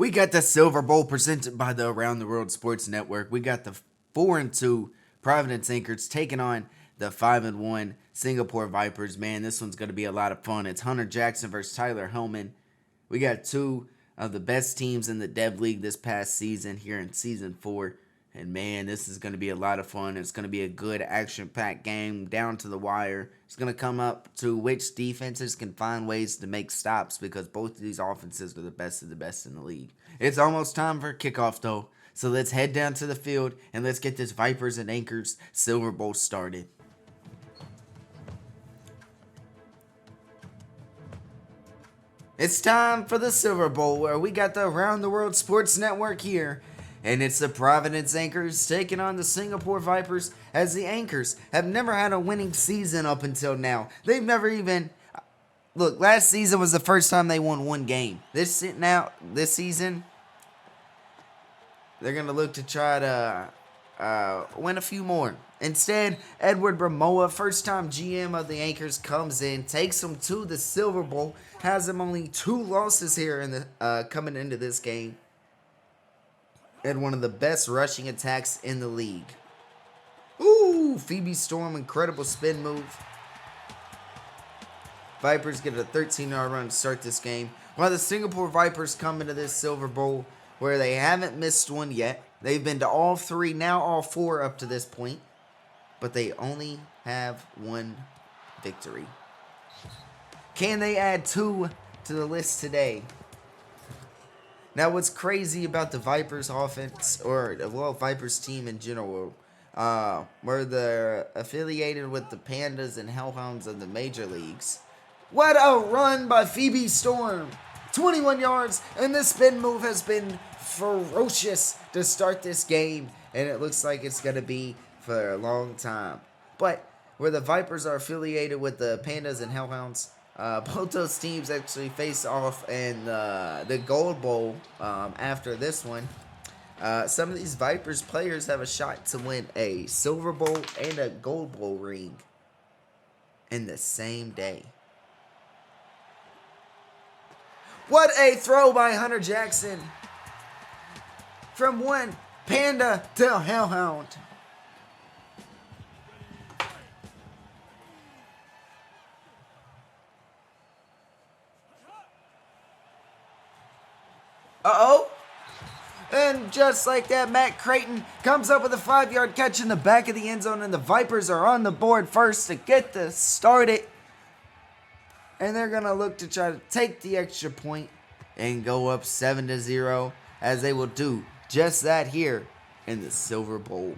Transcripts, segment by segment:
We got the Silver Bowl presented by the Around the World Sports Network. We got the 4-2 Providence Anchors taking on the 5-1 Singapore Vipers. Man, this one's going to be a lot of fun. It's Hunter Jackson versus Tyler Hellman. We got two of the best teams in the Dev League this past season here in Season 4. And man, this is going to be a lot of fun. It's going to be a good action-packed game down to the wire. It's going to come up to which defenses can find ways to make stops because both of these offenses are the best of the best in the league. It's almost time for kickoff though. So let's head down to the field and let's get this Vipers and Anchors Silver Bowl started. It's time for the Silver Bowl where we got the Around the World Sports Network here. And it's the Providence Anchors taking on the Singapore Vipers, as the Anchors have never had a winning season up until now. They've never even... Look, last season was the first time they won one game. This season, they're going to look to try to win a few more. Instead, Edward Bramoa, first-time GM of the Anchors, comes in, takes them to the Silver Bowl, has them only 2 losses here in the coming into this game. Had one of the best rushing attacks in the league. Ooh, Phoebe Storm, incredible spin move. Vipers get a 13-yard run to start this game, while the Singapore Vipers come into this Silver Bowl where they haven't missed one yet. They've been to all 3, now all 4 up to this point, but they only have 1 victory. Can they add 2 to the list today? Now, what's crazy about the Vipers offense, or, well, Vipers team in general, where they're affiliated with the Pandas and Hellhounds of the major leagues. What a run by Phoebe Storm! 21 yards, and this spin move has been ferocious to start this game, and it looks like it's going to be for a long time. But where the Vipers are affiliated with the Pandas and Hellhounds, both those teams actually face off in the Gold Bowl after this one. Some of these Vipers players have a shot to win a Silver Bowl and a Gold Bowl ring in the same day. What a throw by Hunter Jackson. From one Panda to Hellhound. Uh-oh. And just like that, Matt Creighton comes up with a 5-yard catch in the back of the end zone, and the Vipers are on the board first to get this started. And they're going to look to try to take the extra point and go up 7-0, as they will do just that here in the Silver Bowl.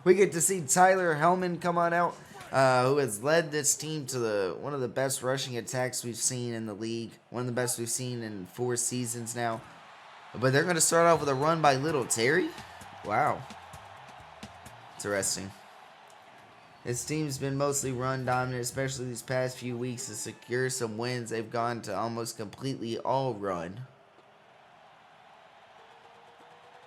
We get to see Tyler Hellman come on out, who has led this team to one of the best rushing attacks we've seen in the league. One of the best we've seen in 4 seasons now. But they're going to start off with a run by Little Terry. Wow. Interesting. This team's been mostly run dominant, especially these past few weeks. To secure some wins, they've gone to almost completely all run.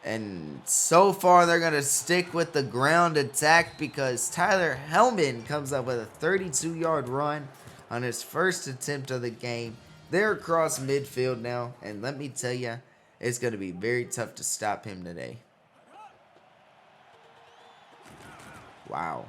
And so far, they're going to stick with the ground attack because Tyler Hellman comes up with a 32-yard run on his first attempt of the game. They're across midfield now, and let me tell you, it's going to be very tough to stop him today. Wow.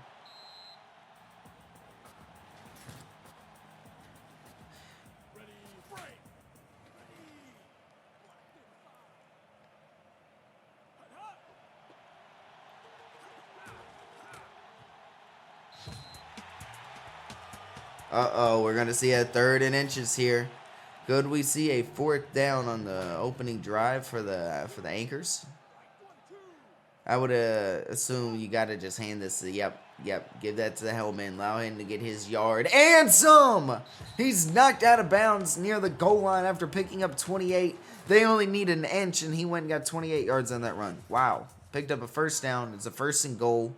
Uh-oh, we're going to see a 3rd and inches here. Could we see a 4th down on the opening drive for the Anchors? I would assume you got to just hand this to, yep, give that to the Hellman. Allow him to get his yard and some. He's knocked out of bounds near the goal line after picking up 28. They only need an inch, and he went and got 28 yards on that run. Wow. Picked up a 1st down. It's a 1st and goal.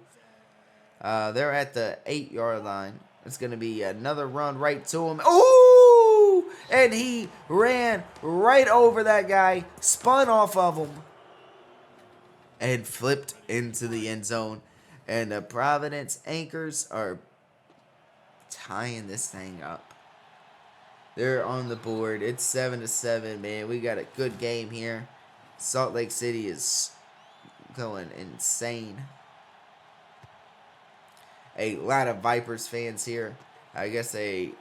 They're at the 8-yard line. It's going to be another run right to him. Ooh! And he ran right over that guy, spun off of him. and flipped into the end zone. And the Providence Anchors are tying this thing up. They're on the board. It's 7-7, man. We got a good game here. Salt Lake City is going insane. A lot of Vipers fans here. I guess they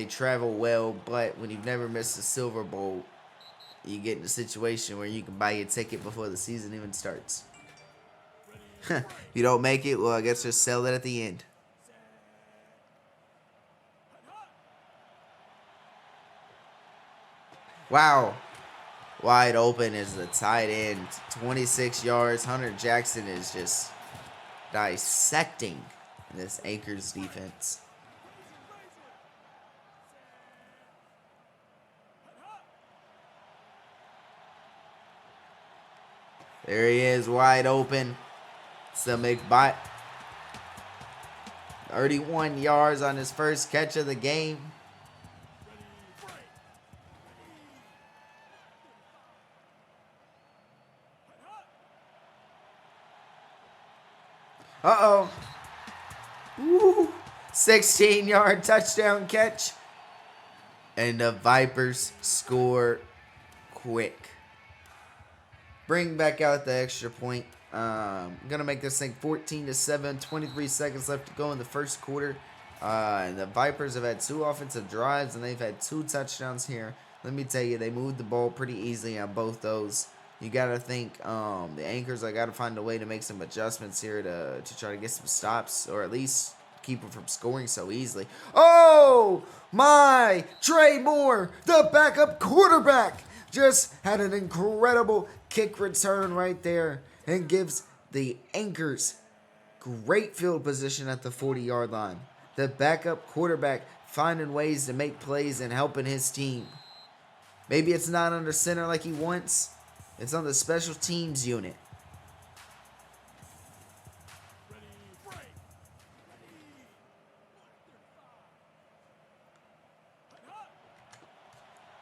travel well, but when you've never missed a Silver Bowl, you get in a situation where you can buy your ticket before the season even starts. If you don't make it, well, I guess just sell it at the end. Wow. Wide open is the tight end. 26 yards. Hunter Jackson is just dissecting this Anchors defense. There he is, wide open. So McBite. 31 yards on his first catch of the game. Uh-oh. 16-yard touchdown catch. And the Vipers score quick. Bring back out the extra point. Gonna make this thing 14-7. 23 seconds left to go in the first quarter. And the Vipers have had 2 offensive drives, and they've had 2 touchdowns here. Let me tell you, they moved the ball pretty easily on both those. You gotta think the Anchors, I gotta find a way to make some adjustments here to try to get some stops, or at least keep them from scoring so easily. Oh my! Trey Moore, the backup quarterback, just had an incredible kick return right there and gives the Anchors great field position at the 40-yard line. The backup quarterback finding ways to make plays and helping his team. Maybe it's not under center like he wants. It's on the special teams unit.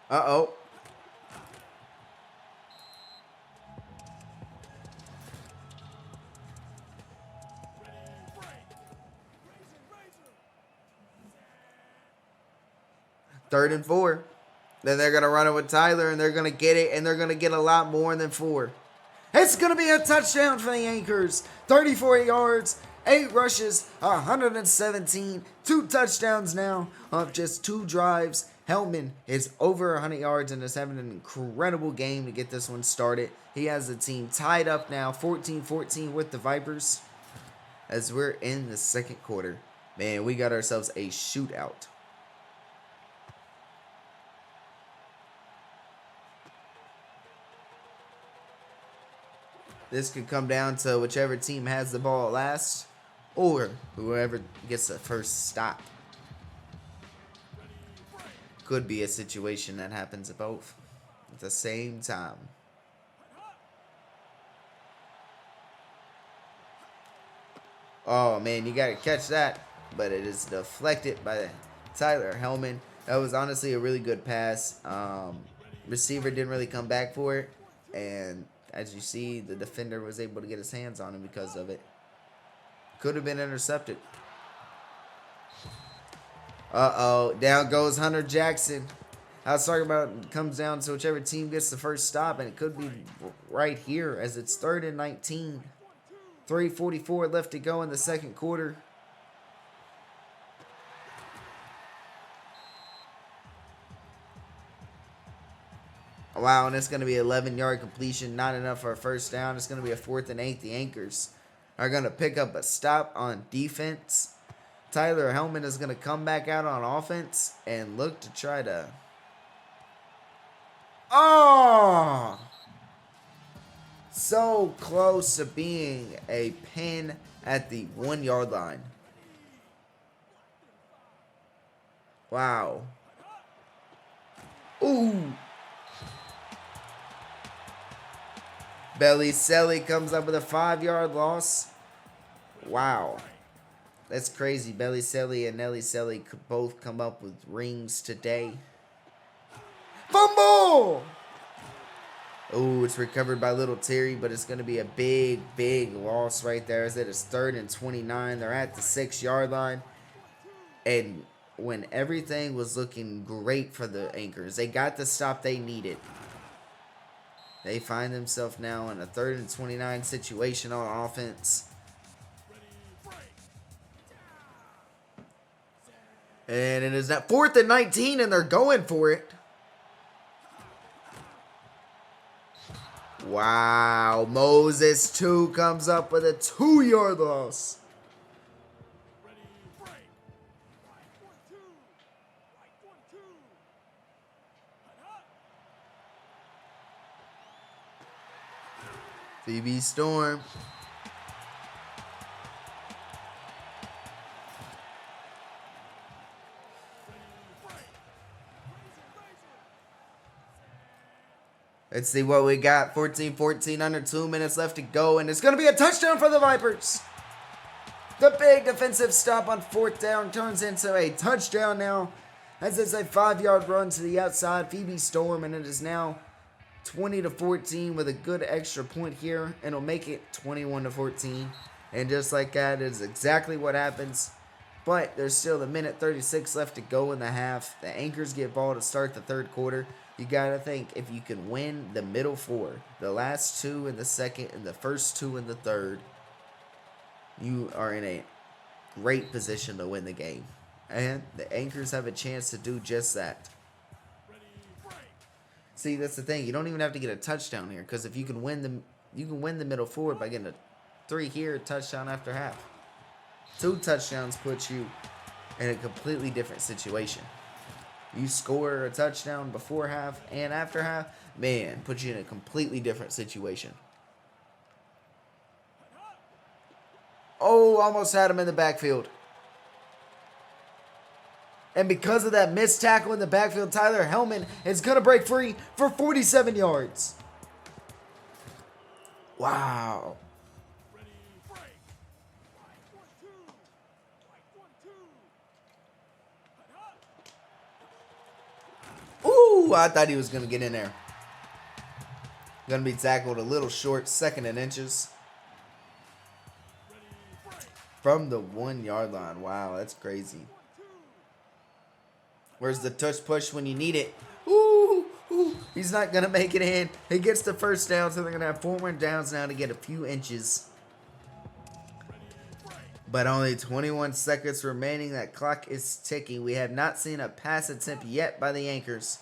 Uh-oh. Third and 4. Then they're going to run it with Tyler, and they're going to get it, and they're going to get a lot more than 4. It's going to be a touchdown for the Anchors. 34 yards, 8 rushes, 117. 2 touchdowns now of just 2 drives. Hellman is over 100 yards and is having an incredible game to get this one started. He has the team tied up now, 14-14 with the Vipers. As we're in the second quarter, man, we got ourselves a shootout. This could come down to whichever team has the ball last, or whoever gets the first stop. Could be a situation that happens both at the same time. Oh man, you gotta catch that, but it is deflected by Tyler Hellman. That was honestly a really good pass. Receiver didn't really come back for it, and as you see, the defender was able to get his hands on him because of it. Could have been intercepted. Uh-oh. Down goes Hunter Jackson. I was talking about it comes down to whichever team gets the first stop, and it could be right here as it's 3rd and 19. 3:44 left to go in the second quarter. Wow, and it's going to be 11-yard completion. Not enough for a first down. It's going to be a 4th and 8. The Anchors are going to pick up a stop on defense. Tyler Hellman is going to come back out on offense and look to try to... Oh! So close to being a pin at the 1-yard line. Wow. Ooh! Belly Selly comes up with a 5-yard loss. Wow. That's crazy. Belly Selly and Nelly Selly could both come up with rings today. Fumble! Oh, it's recovered by Little Terry, but it's going to be a big, big loss right there. As it is 3rd and 29. They're at the 6-yard line. And when everything was looking great for the Anchors, they got the stop they needed. They find themselves now in a 3rd and 29 situation on offense. And it is that 4th and 19, and they're going for it. Wow. Moses, 2, comes up with a 2-yard loss. Phoebe Storm. Let's see what we got. 14-14, under 2 minutes left to go. And it's going to be a touchdown for the Vipers. The big defensive stop on 4th down turns into a touchdown now. As it's a 5-yard run to the outside. Phoebe Storm, and it is now 20-14 with a good extra point here. And it'll make it 21-14. And just like that is exactly what happens. But there's still a minute 36 left to go in the half. The Anchors get ball to start the 3rd quarter. You got to think, if you can win the middle 4, the last 2 in the 2nd and the first 2 in the 3rd, you are in a great position to win the game. And the Anchors have a chance to do just that. See, that's the thing. You don't even have to get a touchdown here, because if you can win the middle 4 by getting a 3 here, touchdown after half. 2 touchdowns puts you in a completely different situation. You score a touchdown before half and after half, man, puts you in a completely different situation. Oh, almost had him in the backfield. And because of that missed tackle in the backfield, Tyler Hellman is going to break free for 47 yards. Wow. Ooh, I thought he was going to get in there. Going to be tackled a little short, 2nd and inches. From the 1-yard line. Wow, that's crazy. Where's the touch push when you need it? Ooh, he's not going to make it in. He gets the first down, so they're going to have 4 more downs now to get a few inches. But only 21 seconds remaining. That clock is ticking. We have not seen a pass attempt yet by the Anchors.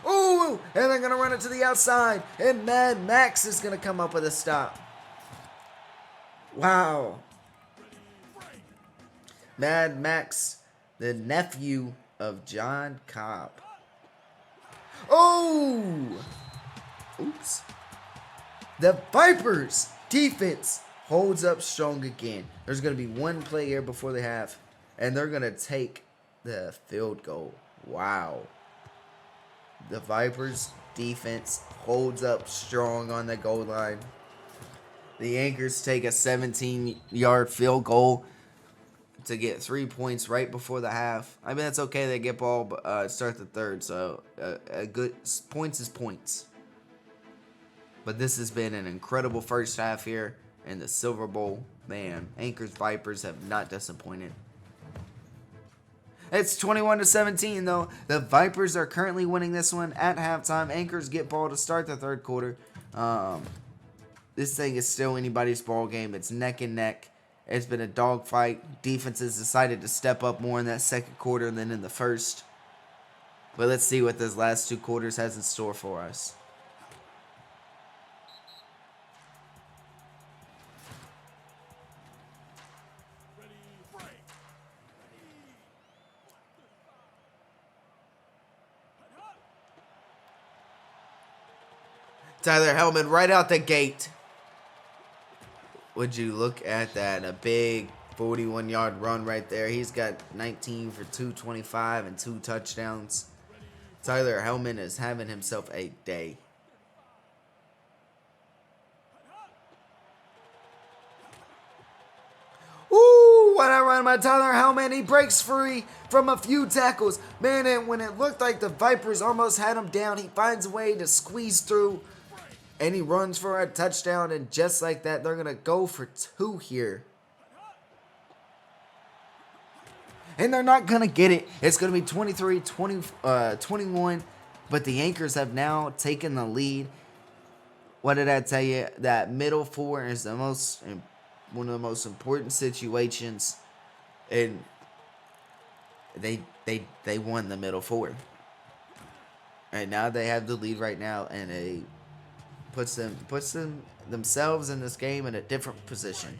Ooh, and they're going to run it to the outside. And Mad Max is going to come up with a stop. Wow. Mad Max, the nephew of John Cobb. Oh! Oops. The Vipers defense holds up strong again. There's going to be 1 play here before the half, and they're going to take the field goal. Wow. The Vipers defense holds up strong on the goal line. The Anchors take a 17-yard field goal to get 3 points right before the half. I mean, that's okay. They get ball, but start the 3rd, so a good points is points. But this has been an incredible first half here in the Silver Bowl. Man, Anchors Vipers have not disappointed. It's 21-17 though. The Vipers are currently winning this one at halftime. Anchors get ball to start the 3rd quarter. This thing is still anybody's ball game. It's neck and neck. It's been a dogfight. Defenses decided to step up more in that 2nd quarter than in the 1st. But let's see what those last 2 quarters has in store for us. Tyler Hellman right out the gate. Would you look at that? A big 41-yard run right there. He's got 19 for 225 and 2 touchdowns. Tyler Hellman is having himself a day. Ooh, what a run by Tyler Hellman. He breaks free from a few tackles. Man, and when it looked like the Vipers almost had him down, he finds a way to squeeze through. And he runs for a touchdown, and just like that, they're going to go for 2 here. And they're not going to get it. It's going to be 21, but the Anchors have now taken the lead. What did I tell you? That middle 4 is one of the most important situations, and they won the middle 4. And now they have the lead right now, and it puts them themselves in this game in a different position.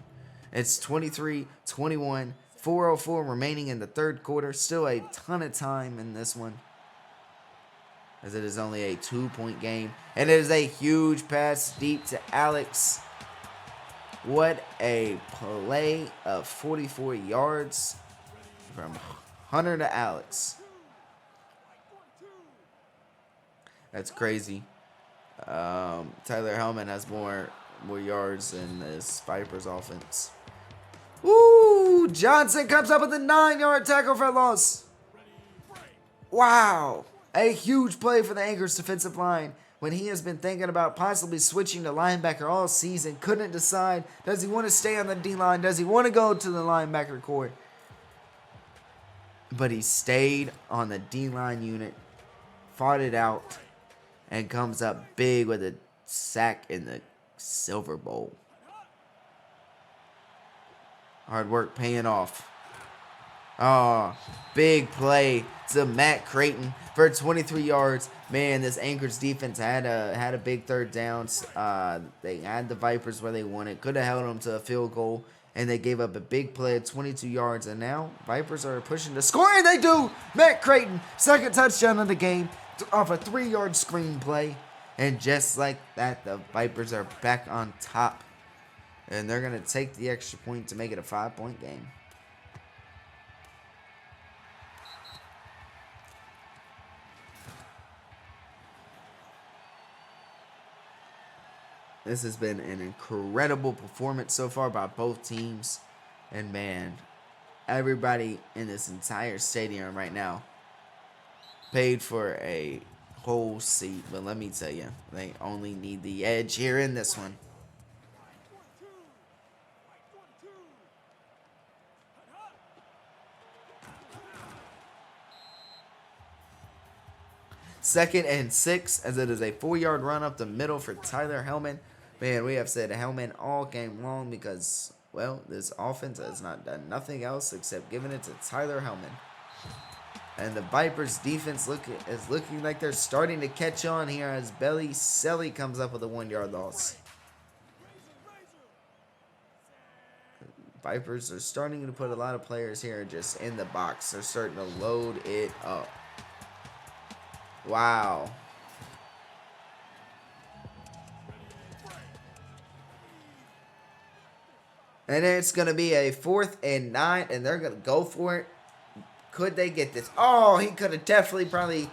It's 23-21, 4:04 remaining in the third quarter. Still a ton of time in this one, as it is only a 2-point game. And it is a huge pass deep to Alex. What a play of 44 yards from Hunter to Alex. That's crazy. Tyler Hellman has more yards than this Vipers offense. Ooh, Johnson comes up with a 9-yard tackle for loss. Wow. A huge play for the Anchors defensive line when he has been thinking about possibly switching to linebacker all season. Couldn't decide. Does he want to stay on the D-line? Does he want to go to the linebacker core? But he stayed on the D-line unit, fought it out, and comes up big with a sack in the Silver Bowl. Hard work paying off. Oh, big play to Matt Creighton for 23 yards. Man, this Anchors defense had a big third down. They had the Vipers where they wanted. Could have held them to a field goal, and they gave up a big play at 22 yards. And now Vipers are pushing to score, and they do. Matt Creighton, second touchdown of the game off a 3-yard screen play. And just like that, the Vipers are back on top. And they're going to take the extra point to make it a 5-point game. This has been an incredible performance so far by both teams. And man, everybody in this entire stadium right now paid for a whole seat. But let me tell you, they only need the edge here in this one. Second and 6, as it is a 4-yard run up the middle for Tyler Hellman. Man, we have said Hellman all game long because, well, this offense has not done nothing else except giving it to Tyler Hellman. And the Vipers defense is looking like they're starting to catch on here as Belly Selly comes up with a 1-yard loss. Vipers are starting to put a lot of players here just in the box. They're starting to load it up. Wow. And it's going to be a 4th and 9, and they're going to go for it. Could they get this? Oh, he could have definitely probably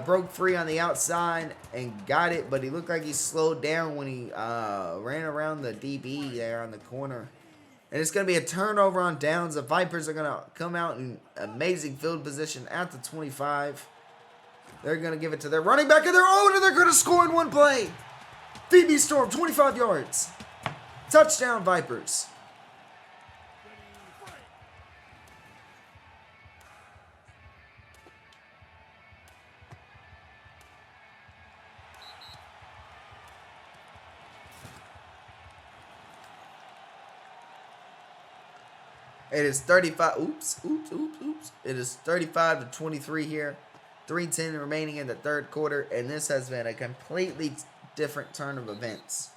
broke free on the outside and got it, but he looked like he slowed down when he ran around the DB there on the corner. And it's going to be a turnover on downs. The Vipers are going to come out in amazing field position at the 25. They're going to give it to their running back of their own, and they're going to score in one play. Phoebe Storm, 25 yards. Touchdown, Vipers. It is 35. Oops. It is 35-23 here. 3:10 remaining in the third quarter, and this has been a completely different turn of events.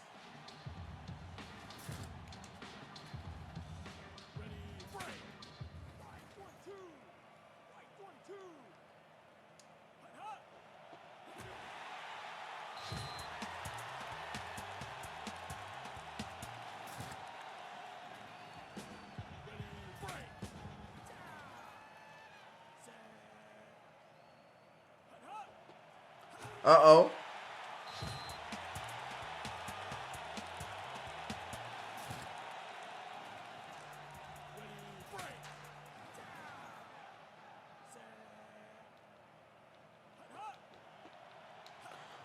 Uh-oh.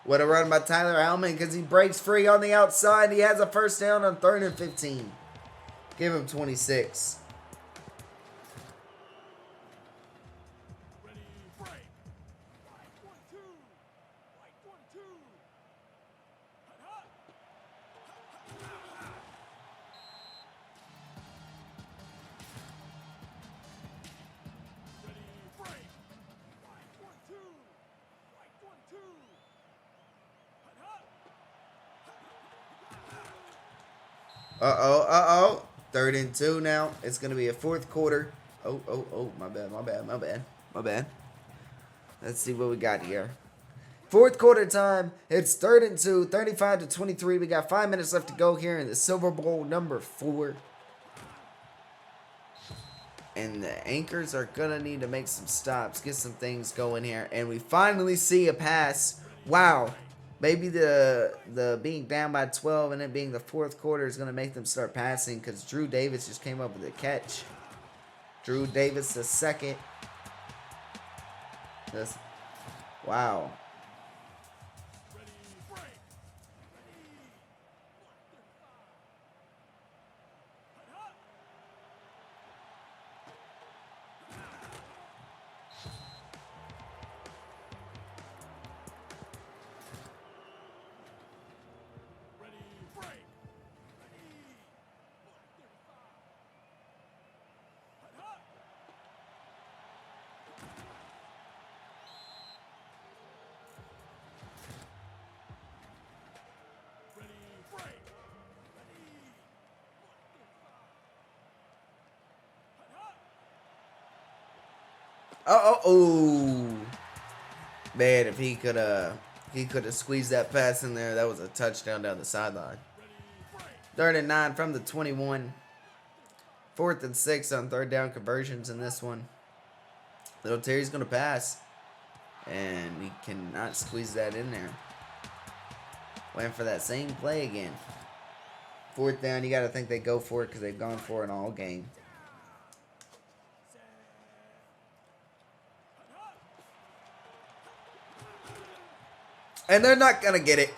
What a run by Tyler Hellman because he breaks free on the outside. He has a first down on 3rd and 15. Give him 26. Uh-oh. 3rd and 2 now. It's going to be a 4th quarter. Oh. My bad. Let's see what we got here. 4th quarter time. It's 3rd and 2. 35-23. We got 5 minutes left to go here in the Silver Bowl number 4. And the Anchors are going to need to make some stops. Get some things going here. And we finally see a pass. Wow. Maybe the being down by 12 and it being the 4th quarter is going to make them start passing because Drew Davis just came up with a catch. Drew Davis the second. Wow. Oh. Man, if he could have squeezed that pass in there, that was a touchdown down the sideline. 3rd and 9 from the 21. 4th and 6 on 3rd down conversions in this one. Little Terry's going to pass. And we cannot squeeze that in there. Went for that same play again. 4th down, you got to think they go for it because they've gone for it all game. And they're not going to get it.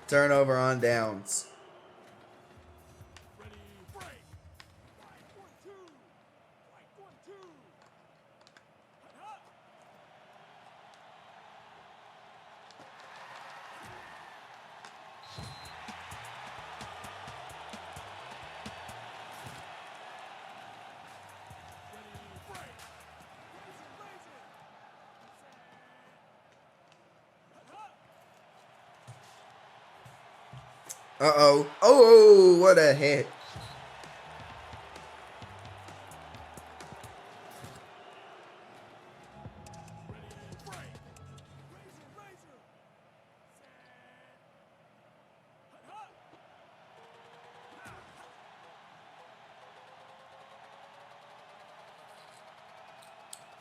Turnover on downs. Uh-oh. Oh, what a hit.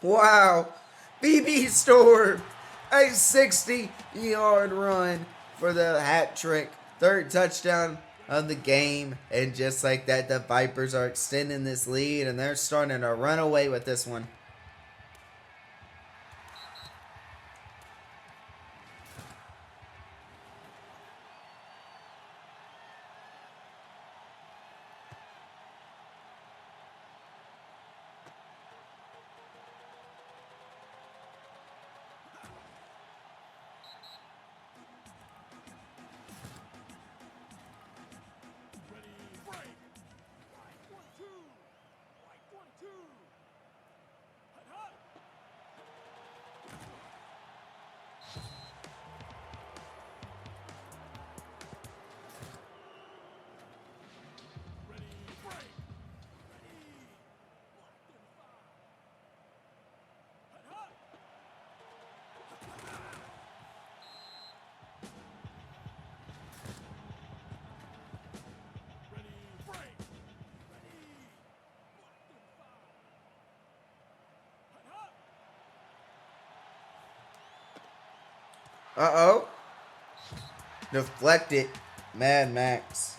Wow. BB Storm. A 60-yard run for the hat trick. 3rd touchdown of the game. And just like that, the Vipers are extending this lead. And they're starting to run away with this one. Uh-oh. Deflected. Mad Max.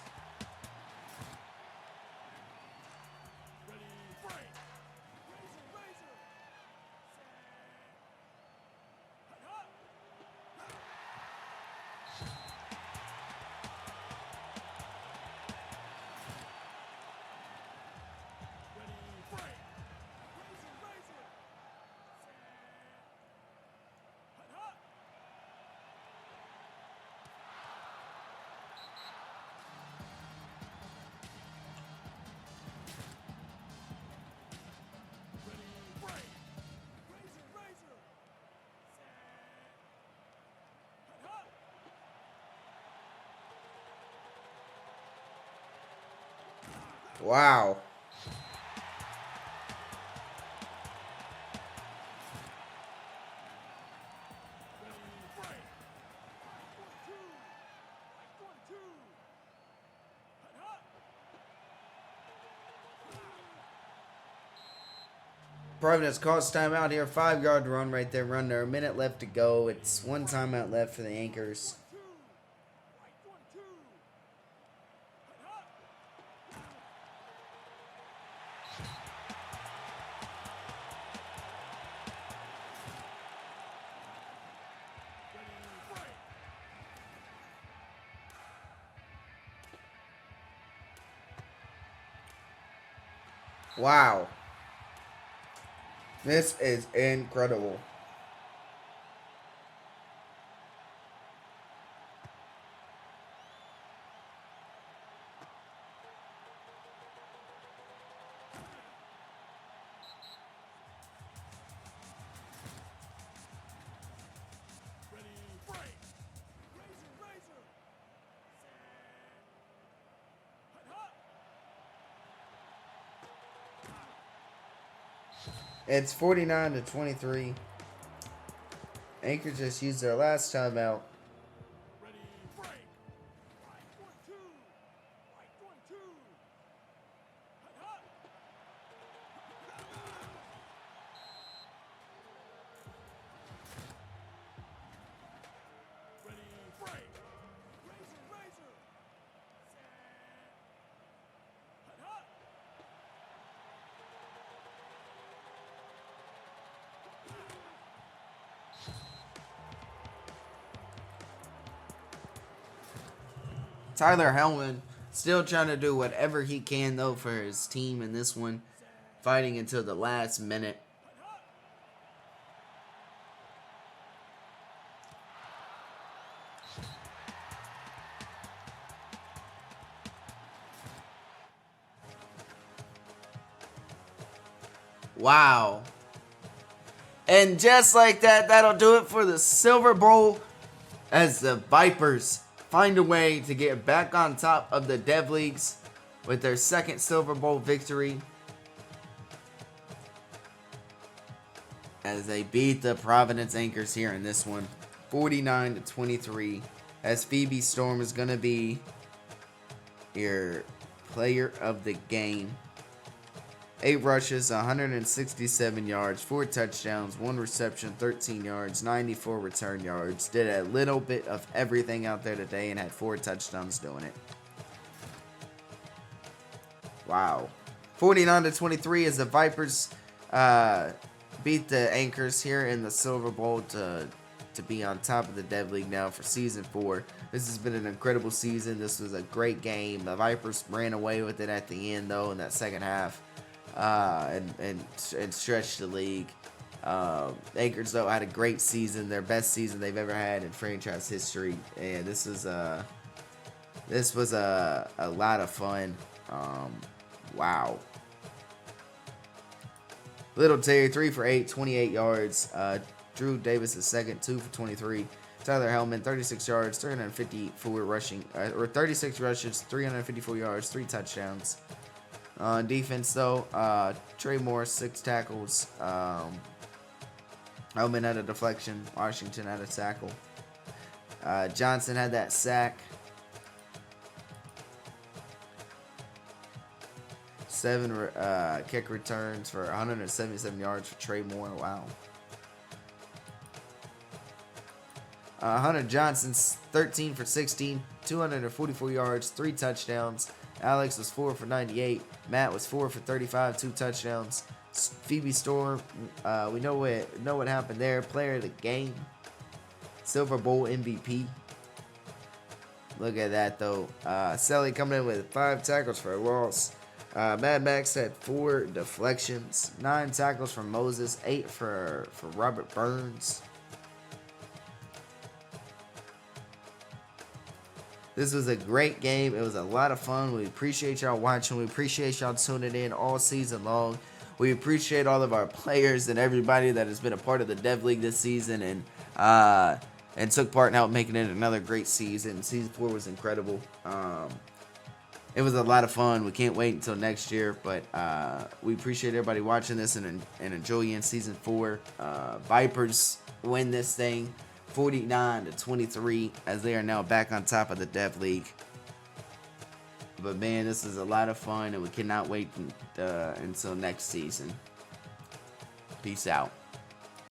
Wow. Providence calls timeout here. 5-yard run right there. Run there. A minute left to go. It's one timeout left for the Anchors. Wow. This is incredible. It's 49-23. Anchors just used their last timeout. Tyler Hellman still trying to do whatever he can, though, for his team in this one. Fighting until the last minute. Wow. And just like that, that'll do it for the Silver Bowl as the Vipers find a way to get back on top of the Dev Leagues with their second Silver Bowl victory as they beat the Providence Anchors here in this one, 49-23, as Phoebe Storm is going to be your player of the game. 8 rushes, 167 yards, 4 touchdowns, 1 reception, 13 yards, 94 return yards. Did a little bit of everything out there today and had 4 touchdowns doing it. Wow. 49-23 as the Vipers beat the Anchors here in the Silver Bowl to be on top of the Dev League now for Season 4. This has been an incredible season. This was a great game. The Vipers ran away with it at the end, though, in that second half. And stretched the league. Anchors, though, had a great season, their best season they've ever had in franchise history, and this was a lot of fun. Wow. Little Terry, 3 for 8, 28 yards. Drew Davis is second, 2 for 23. Tyler Hellman, 36 yards, 354 rushing, or 36 rushes, 354 yards, 3 touchdowns. On defense, though, Trey Morris, 6 tackles. Hellman had a deflection. Washington had a tackle. Johnson had that sack. 7 kick returns for 177 yards for Trey Moore. Wow. Hunter Johnson's 13 for 16, 244 yards, 3 touchdowns. Alex was 4 for 98. Matt was 4 for 35, 2 touchdowns. Phoebe Storm, we know what happened there. Player of the game, Silver Bowl MVP. Look at that, though. Selly coming in with 5 tackles for a loss. Mad Max had 4 deflections, 9 tackles from Moses, 8 for Robert Burns. This was a great game. It was a lot of fun. We appreciate y'all watching. We appreciate y'all tuning in all season long. We appreciate all of our players and everybody that has been a part of the Dev League this season and took part in helping making it another great season. Season 4 was incredible. It was a lot of fun. We can't wait until next year, but we appreciate everybody watching this and enjoying season 4. Vipers win this thing 49-23 as they are now back on top of the Dev League. But man, this is a lot of fun, and we cannot wait until next season. Peace out.